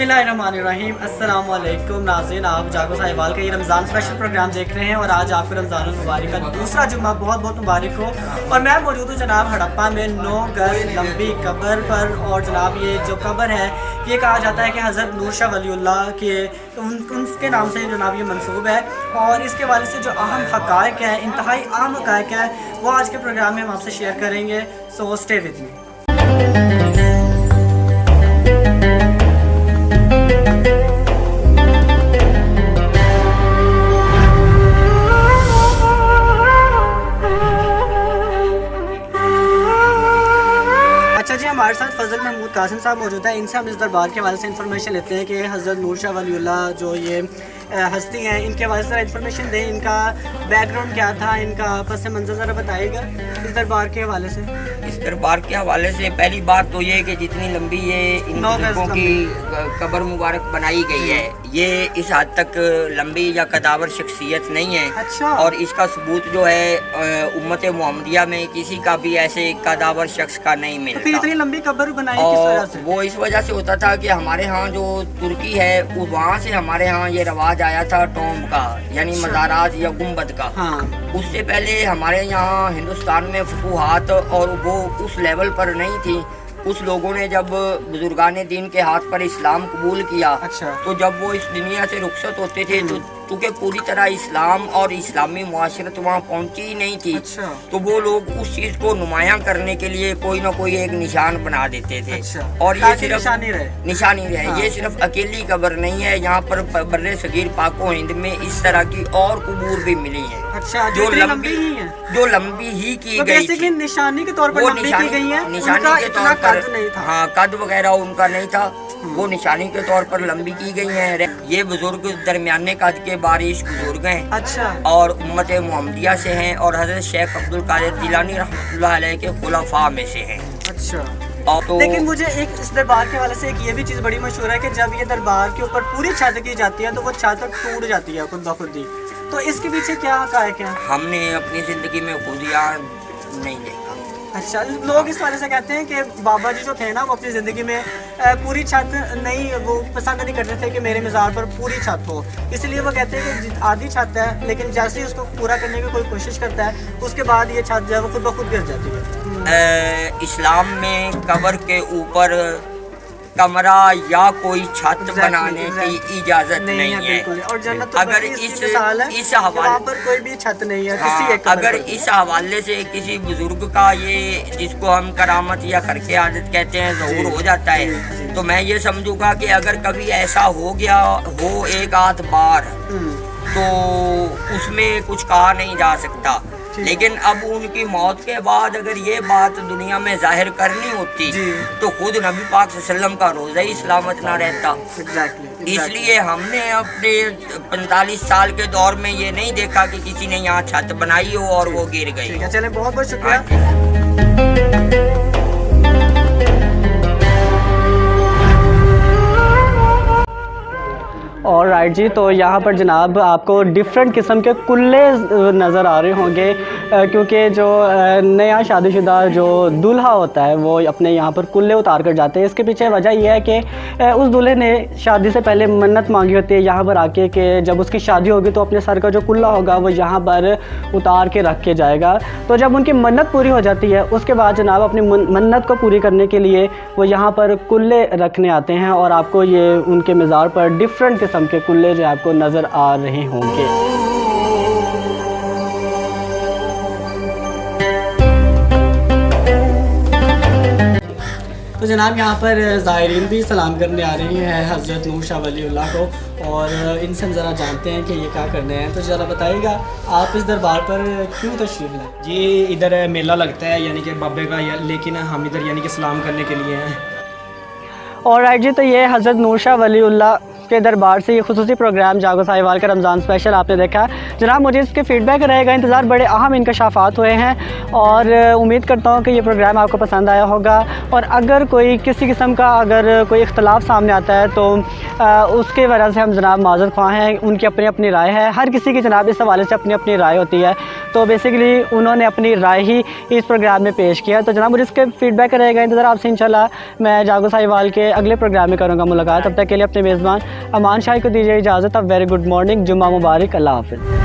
बिस्मिल्लाहिर्रहमानिर्रहीम। अस्सलाम वालेकुम नाज़रीन, आप जागो साहिवाल का ये रमज़ान स्पेशल प्रोग्राम देख रहे हैं और आज आपको रमज़ान मुबारक का दूसरा जुम्मा बहुत बहुत मुबारक हो। और मैं मौजूद हूँ जनाब हड़प्पा में 9 गज लंबी कब्र पर। और जनाब ये जो कब्र है ये कहा जाता है कि हज़रत नूर शाह वलीउल्लाह के उनके नाम से जनाब ये मंसूब है। और इसके वाले से जो अहम हक़ाइक़ है, इंतहाई अहम हक़ाइक़ है, वो आज के प्रोग्राम में हम आपसे शेयर करेंगे। So stay with me. अच्छा जी, हमारे साथ फजल महमूद कासिम साहब मौजूद है। इनसे हम इस दरबार के हवाले से इन्फॉर्मेशन लेते हैं कि हज़रत नूर शाह वलीउल्लाह जो ये हस्ती हैं, इनके हवाले से इन्फॉर्मेशन दें। इनका बैकग्राउंड क्या था, इनका पस मंज़र ज़रा बताइएगा इस दरबार के हवाले से। इस दरबार के हवाले से पहली बात तो ये कि जितनी लंबी ये इन बुजुर्गों की कब्र मुबारक बनाई गई है, ये इस हद तक लंबी या कदावर शख्सियत नहीं है। अच्छा। और इसका सबूत जो है उम्मत मोहम्मदिया में किसी का भी ऐसे कदावर शख्स का नहीं मिलता। तो इतनी लंबी कब्र बनाई किस वजह से? वो इस वजह से होता था कि हमारे यहाँ जो तुर्की है वहाँ से हमारे यहाँ ये रवाज आया था टॉम्ब का, यानी मज़ारात या गुम्बद का। हाँ। उससे पहले हमारे यहाँ हिंदुस्तान में फतूहात और वो उस लेवल पर नहीं थी। उस लोगों ने जब बुजुर्गान दीन के हाथ पर इस्लाम कबूल किया, अच्छा, तो जब वो इस दुनिया से रुखसत होते थे तो चूँकि पूरी तरह इस्लाम और इस्लामी मुआशरत वहाँ पहुँची ही नहीं थी। अच्छा। तो वो लोग उस चीज़ को नुमायां करने के लिए कोई ना कोई एक निशान बना देते थे। अच्छा। और ये सिर्फ निशानी रहे। हाँ। ये सिर्फ अकेली कब्र नहीं है, यहाँ पर बर्रे सगीर पाको हिंद में इस तरह की और कबूर भी मिली है। अच्छा, जो लंबी ही की तो गई थी। निशानी के तौर पर लंबी की गई है। निशानी के तौर पर नहीं था। हाँ, कद वगैरह उनका नहीं था, वो निशानी के तौर पर लंबी की गई है। ये बुजुर्ग दरमियाने कद के बारिश बुजुर्ग हैं। अच्छा। और उम्मत मोहम्मदिया से हैं और हज़रत शेख अब्दुल कादिर जिलानी रहमतुल्लाह अलैह के खुलफा में से हैं। अच्छा। तो लेकिन मुझे एक इस दरबार के वाले से एक ये भी चीज़ बड़ी मशहूर है कि जब ये दरबार के ऊपर पूरी छत की जाती है तो वो छत टूट जाती है खुद ब खुद ही। तो इसके पीछे क्या हक़ाइक़ है? हमने अपनी ज़िंदगी में खुदियाँ नहीं देखा। अच्छा, लोग इस वाले से कहते हैं कि बाबा जी जो थे ना वो अपनी ज़िंदगी में पूरी छत नहीं, वो पसंद नहीं करते थे कि मेरे मज़ार पर पूरी छत हो। इसलिए वो कहते हैं कि आधी छत है, लेकिन जैसे ही उसको पूरा करने की कोई कोशिश करता है उसके बाद ये छत जो है वो खुद ब खुद गिर जाती है। इस्लाम में कब्र के ऊपर कमरा या कोई छत बनाने की इजाजत नहीं है। और जन्नत तो अगर इस हवाले पर कोई भी छत नहीं है। हाँ, किसी अगर इस हवाले से किसी बुजुर्ग का ये जिसको हम करामत या खरके आदत कहते हैं ज़हूर हो जाता है, तो मैं ये समझूंगा कि अगर कभी ऐसा हो गया हो एक आध बार तो उसमें कुछ कहा नहीं जा सकता। लेकिन अब उनकी मौत के बाद अगर ये बात दुनिया में जाहिर करनी होती तो खुद नबी पाक सल्लल्लाहु अलैहि वसल्लम का रोज़ा ही सलामत ना रहता। इसलिए हमने अपने 45 साल के दौर में ये नहीं देखा कि किसी ने यहाँ छत बनाई हो और वो गिर गई। चले, बहुत बहुत शुक्रिया। और राइट जी, तो यहाँ पर जनाब आपको डिफरेंट किस्म के कुल्ले नज़र आ रहे होंगे, क्योंकि जो नया शादीशुदा जो दूल्हा होता है वो अपने यहाँ पर कुल्ले उतार कर जाते हैं। इसके पीछे वजह यह है कि उस दूल्हे ने शादी से पहले मन्नत मांगी होती है यहाँ पर आके कि जब उसकी शादी होगी तो अपने सर का जो कुल्ला होगा वो यहाँ पर उतार के रख के जाएगा। तो जब उनकी मन्नत पूरी हो जाती है उसके बाद जनाब अपनी मन्नत को पूरी करने के लिए वो यहाँ पर कुल्ले रखने आते हैं। और आपको ये उनके मज़ार पर डिफरेंट किस्म के कुल्ले जो आपको नज़र आ रहे होंगे। तो जनाब यहाँ पर ज़ायरीन भी सलाम करने आ रही हैं हज़रत नूर शाह वलीउल्लाह को, और इनसे हम ज़रा जानते हैं कि ये क्या करने हैं। तो ज़रा बताइएगा आप इस दरबार पर क्यों तशरीफ़ लाए? जी, इधर मेला लगता है यानी कि बाबे का, लेकिन हम इधर यानी कि सलाम करने के लिए हैं। और राइट जी, तो ये हज़रत नूर शाह वलीउल्लाह के दरबार से ये खुसूसी प्रोग्राम जागो साहिवाल का रमज़ान स्पेशल आपने देखा। जनाब मुझे इसके फ़ीडबैक रहेगा इंतज़ार, बड़े अहम इंकशाफात हुए हैं और उम्मीद करता हूँ कि ये प्रोग्राम आपको पसंद आया होगा। और अगर कोई किसी किस्म का अगर कोई इख्तलाफ सामने आता है तो उसके वजह से हम जनाब माज़रत ख्वाह हैं। उनकी अपनी अपनी राय है, हर किसी की जनाब इस हवाले से अपनी अपनी राय होती है, तो बेसिकली उन्होंने अपनी राय ही इस प्रोग्राम में पेश किया। तो जनाब मुझे इसके फ़ीडबैक रहेगा इंतज़ार, आपसे इंशाल्लाह मैं जागो साहिवाल के अगले प्रोग्राम में करूँगा मुलाकात। तब तक के लिए अपने मेज़बान अमान शाह को दीजिए इजाज़त। अब वेरी गुड मॉर्निंग, जुम्मा मुबारक, अल्लाह हाफ़िज़।